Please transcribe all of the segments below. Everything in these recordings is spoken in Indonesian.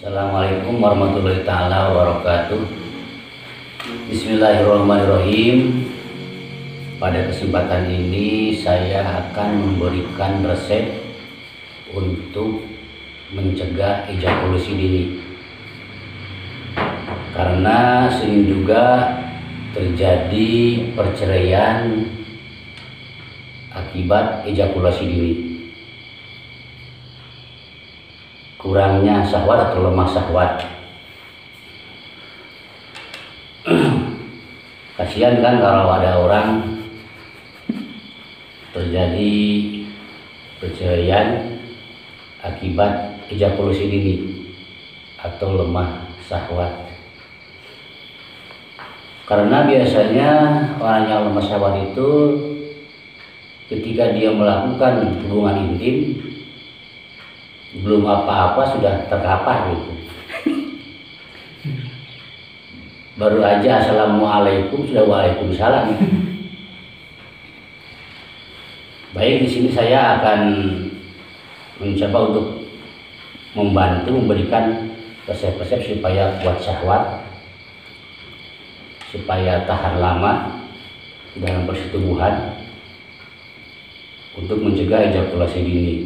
Assalamualaikum warahmatullahi taala wabarakatuh. Bismillahirrahmanirrahim. Pada kesempatan ini saya akan memberikan resep untuk mencegah ejakulasi dini. Karena sering juga terjadi perceraian akibat ejakulasi dini. Kurangnya syahwat atau lemah syahwat. Kasihan kan kalau ada orang terjadi perceraian akibat ejakulasi dini atau lemah syahwat. Karena biasanya orang yang lemah syahwat itu ketika dia melakukan hubungan intim belum apa-apa sudah terkapar gitu. Baru aja assalamualaikum sudah waalaikumsalam. Baik, di sini saya akan mencoba untuk membantu memberikan resep-resep supaya kuat syahwat, supaya tahan lama dalam persetubuhan untuk mencegah ejakulasi dini.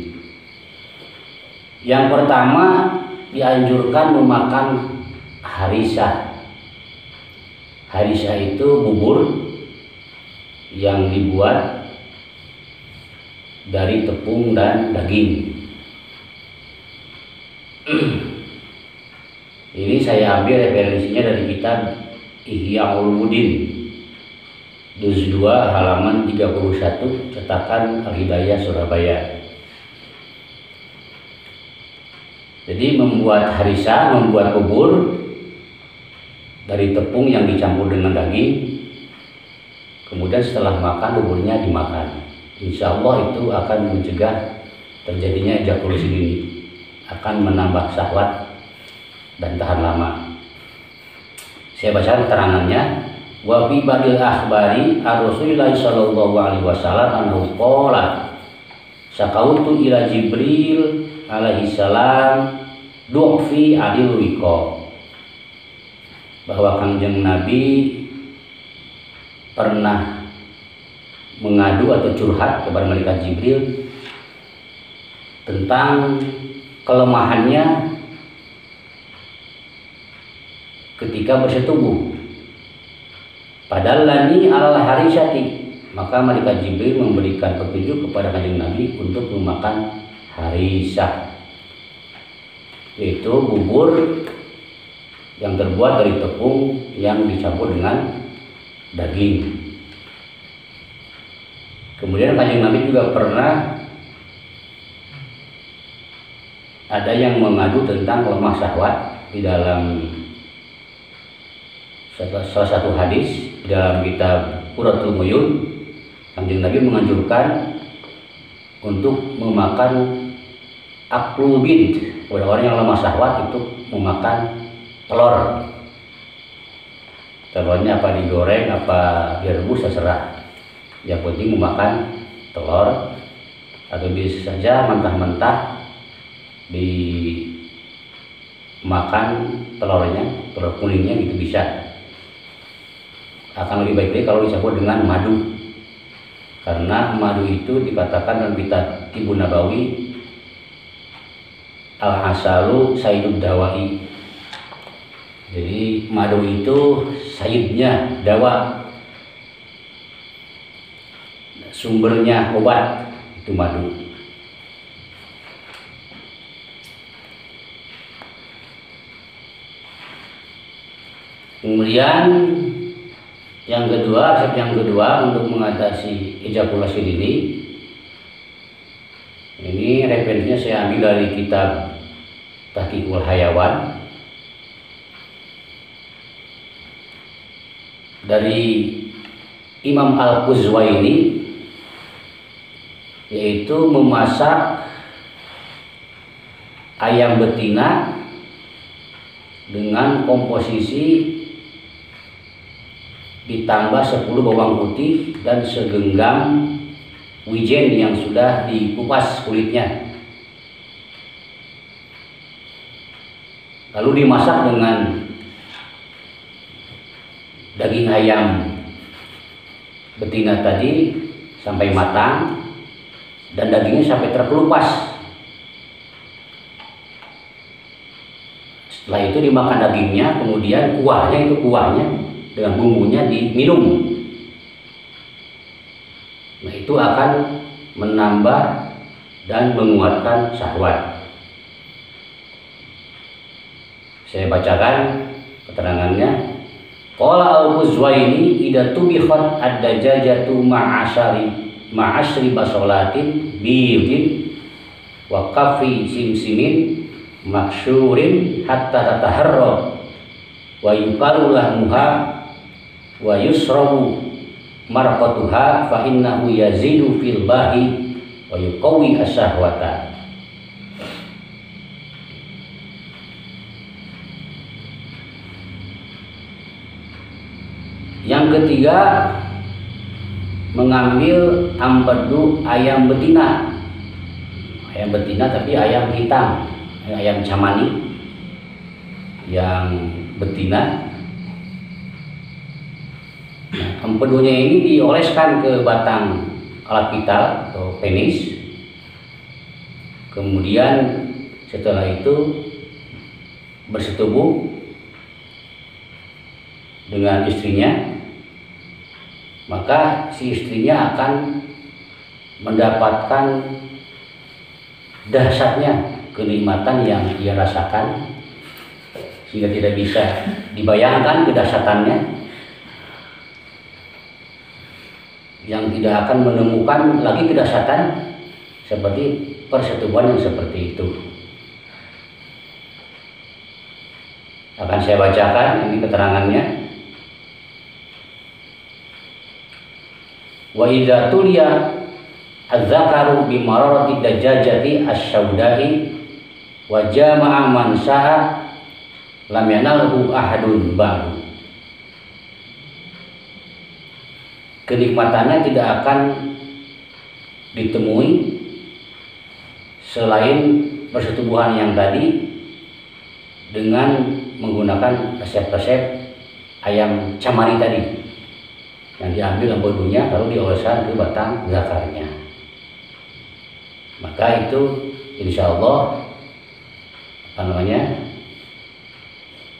Yang pertama, dianjurkan memakan harisah. Harisah itu bubur yang dibuat dari tepung dan daging. Ini saya ambil referensinya dari kitab Ihya Ulumuddin, juz 2 halaman 31, cetakan Al-Hidayah Surabaya. Jadi membuat harisah, membuat bubur dari tepung yang dicampur dengan daging. Kemudian setelah makan, buburnya dimakan. Insya Allah itu akan mencegah terjadinya ejakulasi dini, akan menambah syahwat dan tahan lama. Saya baca keterangannya. Wa fi badil akhbari ar-Rasulillah sallallahu alaihi wasallam anhu qala sakautu ila Jibril alaihi salam du'fi adil wiko, bahwa Kanjeng Nabi pernah mengadu atau curhat kepada malaikat Jibril tentang kelemahannya ketika bersetubuh. Padahal lani al harisati, maka malaikat Jibril memberikan petunjuk kepada Kanjeng Nabi untuk memakan harisah, yaitu bubur yang terbuat dari tepung yang dicampur dengan daging. Kemudian Kanjeng Nabi juga pernah ada yang mengadu tentang lemah syahwat di dalam salah satu hadis di dalam kitab Qurratul Uyun. Kanjeng Nabi menganjurkan untuk memakan aklul bint, pada orang yang lemah syahwat itu memakan telur. Telurnya apa digoreng, apa direbus, terserah. Yang penting memakan telur, atau bisa saja mentah-mentah dimakan telurnya, telur kuningnya gitu bisa. Akan lebih baik deh kalau dicampur dengan madu, karena madu itu dikatakan dalam kitab Tibbun Nabawi al-asalu sayyidud dawai. Jadi madu itu sayyidnya dawa, sumbernya obat, itu madu. Kemudian yang kedua, resep yang kedua untuk mengatasi ejakulasi dini, ini referensinya saya ambil dari kitab Tahqiqul Hayawan dari Imam Al-Quzwaini, yaitu memasak ayam betina dengan komposisi ditambah 10 bawang putih dan segenggam wijen yang sudah dikupas kulitnya. lalu dimasak dengan daging ayam betina tadi sampai matang dan dagingnya sampai terkelupas. Setelah itu dimakan dagingnya, kemudian kuahnya dengan bumbunya diminum. Nah, itu akan menambah dan menguatkan syahwat. Saya bacakan keterangannya. Qala al-Buzwaini idza tubikhat ad-dajajatu ma'asri basolatin bidin wa kafi simsimin maksyurin hatta tataharra wa yuqalu lahmuha wa yusrabu marqatuha fa innahu yazidu fil bahi wa yuqawi asyahwata. Yang ketiga, mengambil ampedu ayam betina. Ayam betina tapi ayam hitam, ayam camani yang betina. Nah, empedunya ini dioleskan ke batang alat vital atau penis. Kemudian setelah itu bersetubuh dengan istrinya, maka si istrinya akan mendapatkan dahsyatnya kenikmatan yang ia rasakan sehingga tidak bisa dibayangkan kedahsyatannya, yang tidak akan menemukan lagi kedahsyatan seperti persetubuhan yang seperti itu. Akan saya bacakan ini keterangannya. Wa idza tuliya az-zakaru bi mararati dajjajati asy-syauda'i wa jama'a man sa'a lam yanalhu ahadun ba'du. Kenikmatannya tidak akan ditemui selain persetubuhan yang tadi dengan menggunakan resep-resep ayam camani tadi yang diambil empedunya lalu dioleskan ke batang zakarnya. Maka itu insya Allah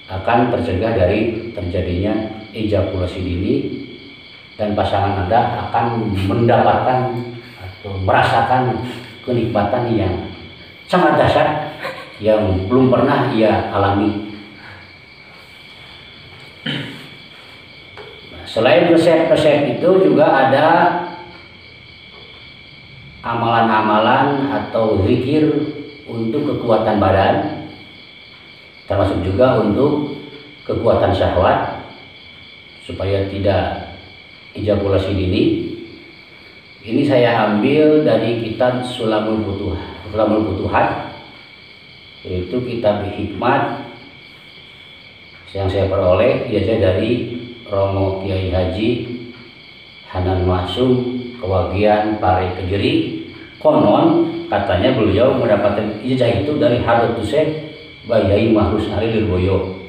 akan tercegah dari terjadinya ejakulasi dini dan pasangan Anda akan mendapatkan atau merasakan kenikmatan yang sangat dahsyat yang belum pernah ia alami. Selain resep-resep itu juga ada amalan-amalan atau zikir untuk kekuatan badan, termasuk juga untuk kekuatan syahwat supaya tidak ejakulasi dini. Ini saya ambil dari kitab Sulamul Futuhat, yaitu kitab hikmat yang saya peroleh ijazah dari Romo Kiai Haji Hanan Maksum Kewagian Pare Kejeri. Konon katanya beliau mendapatkan ijazah itu dari Hadratus Syekh Bayai Mahrus Ari Lirboyo.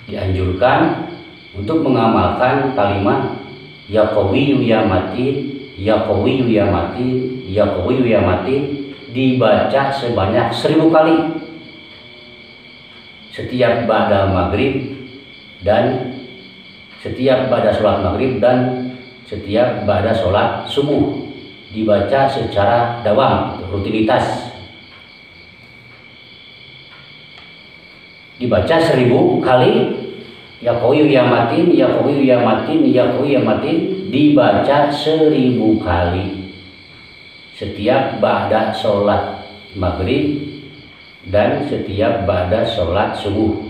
Dianjurkan untuk mengamalkan kalimat ya qawiyyu ya matin, ya qawiyyu ya matin, ya qawiyyu ya matin dibaca sebanyak 1000 kali setiap ba'da maghrib dan setiap ba'da sholat maghrib dan setiap ba'da sholat subuh, dibaca secara dawam, rutinitas. Dibaca 1000 kali ya qawiyyu ya matin, ya qawiyyu ya matin, ya qawiyyu ya matin, dibaca 1000 kali setiap ba'da sholat maghrib dan setiap ba'da sholat subuh.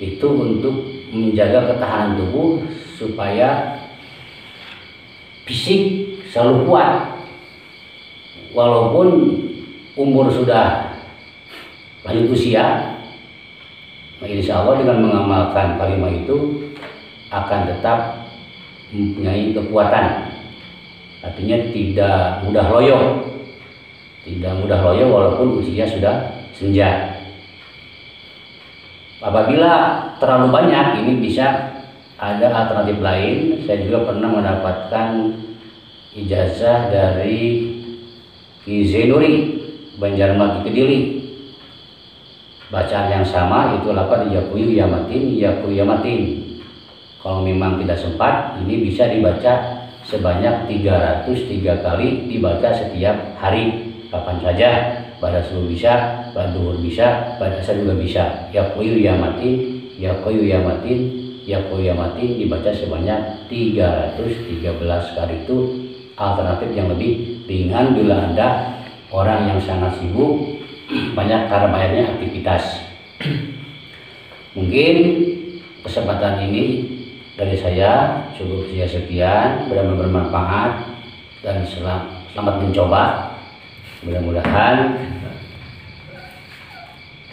Itu untuk menjaga ketahanan tubuh supaya fisik selalu kuat walaupun umur sudah lanjut usia. Nah, insya Allah dengan mengamalkan kalimat itu akan tetap mempunyai kekuatan, artinya tidak mudah loyo walaupun usia sudah senja. Apabila terlalu banyak, ini bisa ada alternatif lain. Saya juga pernah mendapatkan ijazah dari Ki Zainuri Banjarmati Kediri. Bacaan yang sama itu lafaz yakuyu yamatin, yakuyu yamatin. Kalau memang tidak sempat, ini bisa dibaca sebanyak 303 kali, dibaca setiap hari, kapan saja. Pada subuh bisa, pada duhur bisa, pada asar juga bisa. Yakuyu yamatin, yakuyu yamatin, yakuyu yamatin dibaca sebanyak 313 kali. Itu alternatif yang lebih ringan bila Anda orang yang sangat sibuk, banyak karena banyaknya aktivitas. Mungkin kesempatan ini dari saya cukup sekian, benar-benar bermanfaat dan selamat mencoba. Mudah-mudahan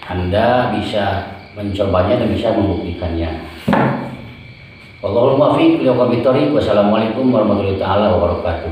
Anda bisa mencobanya dan bisa membuktikannya. Wallahul muwaffiq ila aqwamit thoriq. Wassalamualaikum warahmatullahi wabarakatuh.